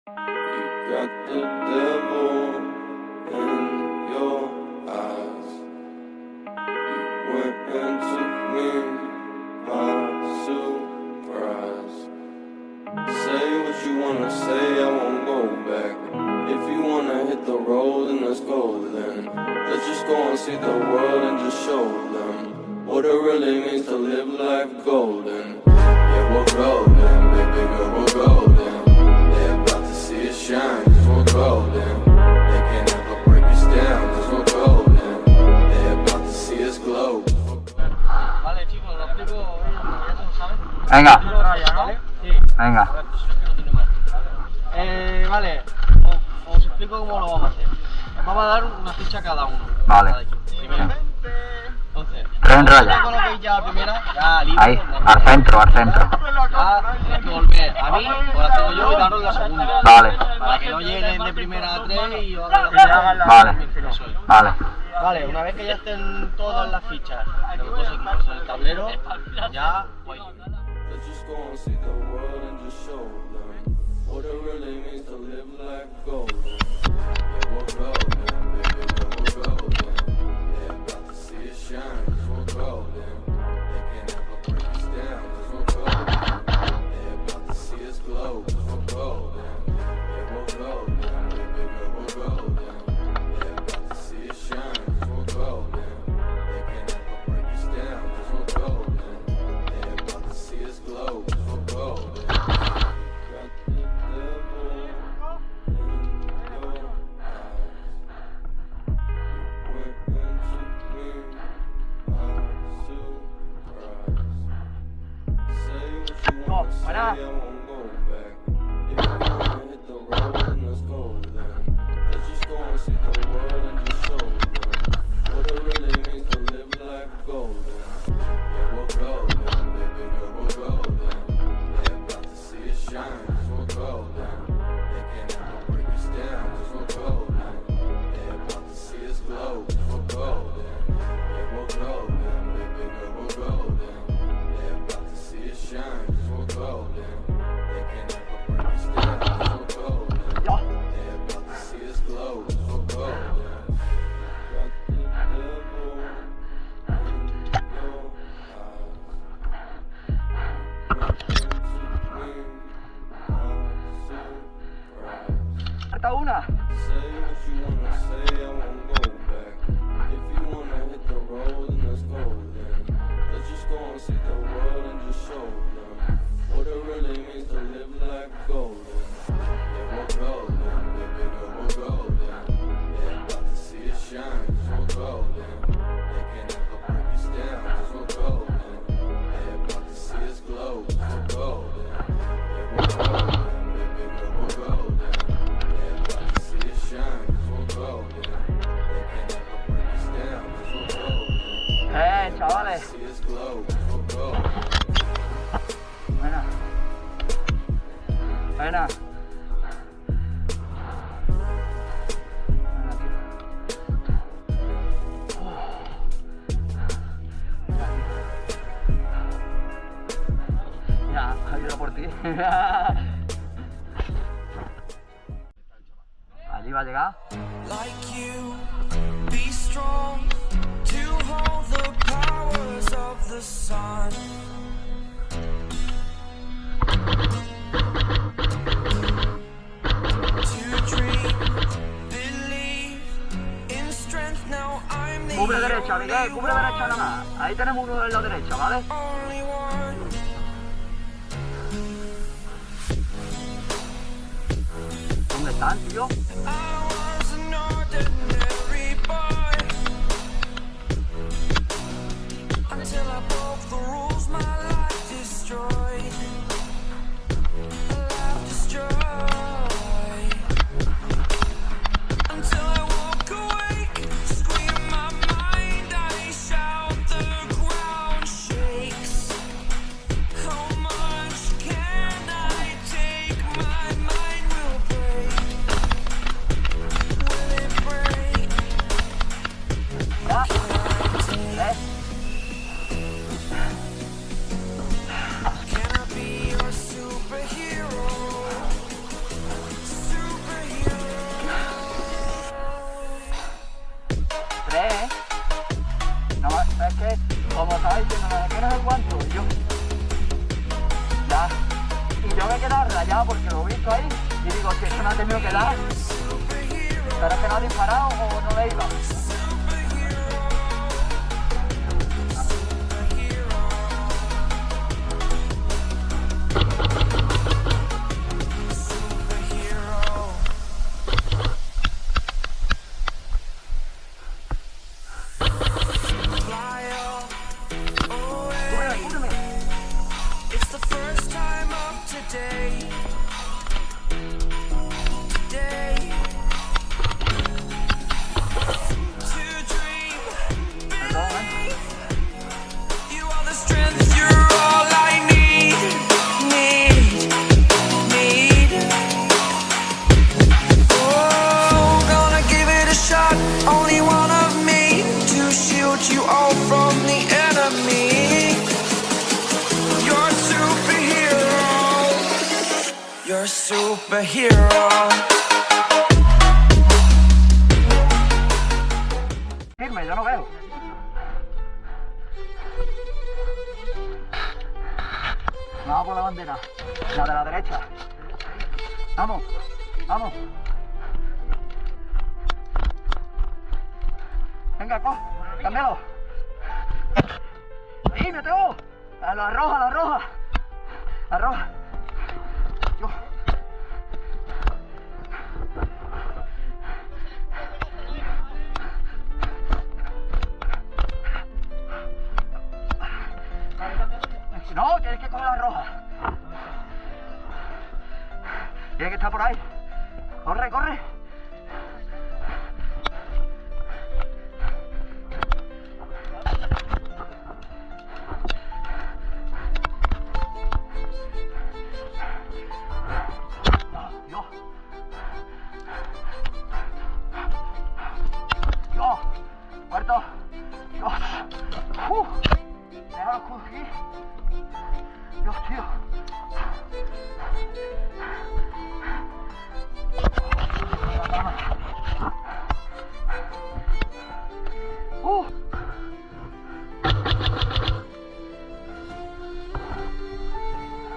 got the devil in your eyes. You went and took me by surprise. Say what you wanna say, I won't go back. If you wanna hit the road, then let's go then. Let's just go and see the world and just show them what it really means to live life golden. Yeah, we're golden, baby girl, we're golden. They're about to see us shine, cause we're golden. They can't ever break us down, cause we're golden. They're about to see us glow. Vale, chicos, lo explico, ya se lo saben. Venga. ¿Vale? Sí. Venga. A ver, pues si no es que no tiene más. Vale, os explico cómo lo vamos a hacer. Vamos a dar una ficha a cada uno. Vale. Primero. Entonces, Reenraya. con lo que ya la primera, ya libre. Ahí, al centro, al centro. Ya tienes que volver a mí, o la tengo yo y daros la segunda. Vale. Para que no lleguen de primera a tres y yo haga la Vale. Eso es. Vale. Vale, una vez que ya estén todas las fichas de los dos equipos en el tablero, ya voy. Let's just go and see the world and just show them what it really means to live life golden. Yeah, we're golden, baby girl, we're golden. They're about to see us shine, cause we're golden. They can't ever break us down, cause we're golden. They're about to see us glow, cause we're golden. Yeah, we're golden, baby girl, we're golden. They're about to see us shine, cause we're golden. They can't ever break us down, cause we're golden. They're about to see us glow, cause we're golden. Got the devil in your eyes. You went and took me by surprise. Say what you wanna say, I won't go back. If you wanna hit the road, then let's go then. Let's just go and see the world and just show them what it really means to live life golden. Yeah, we're golden, baby girl, we're golden. They're about to see us shine, cause we're golden. They can't ever break us down, cause we're golden. They're about to see us glow, cause we're golden. Yeah, we're golden, baby girl, we're golden. They're about to see us shine, cause we're golden. They can't ever break us down, cause we're golden. They're about to see us glow, cause we're golden. Got the devil in your eyes. Falta una. Say what you wanna say, I won't go back. If you wanna hit the road, then let's go then. Let's just go and see the world and just show them what it really means to live life golden. Yeah, we're golden, baby girl, we're golden. They're about to see us shine, cause we're golden. They can't ever break us down, cause we're golden. They're about to see us glow, cause we're golden. Yeah, we're golden, baby girl, we're golden. They're about to see us shine, cause we're golden. They can't ever break us down, cause we're golden. Chavales. See us glow, cause we're golden. Buena. Buena. Ya, ayuda por ti. Allí va a llegar. Like you, be strong to hold the powers of the sun. To dream, believe in strength. Now I'm the Cubre derecha, Miguel, cubre derecha nada más. Ahí tenemos uno en la derecha, ¿vale? only one. ¿Dónde están, tío? I was an ordinary boy until I broke the rules. My life destroyed. Life destroyed. Until I walk awake, scream my mind. I shout, the ground shakes. How much can I take? My mind will break. visto ahí y digo, si esto no ha tenido que dar, pero es que no ha disparado o no le iba. Superhero. Firme, yo no veo. Vamos por la bandera, la de la derecha. Vamos, vamos. Venga, cámbialo. Ahí, me tengo. A la roja, la roja. La roja. Yo. No, tienes que coger la roja. Tiene que estar por ahí. Corre, corre. Yo. Muerto. Dios. Déjalo aquí. Dios, tío.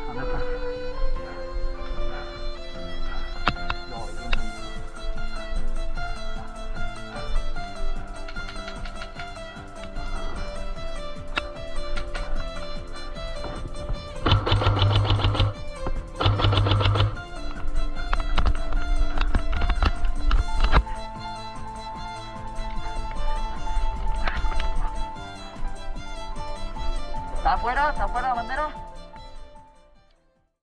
¿Dónde está? ¿Está afuera? ¿Está afuera la bandera?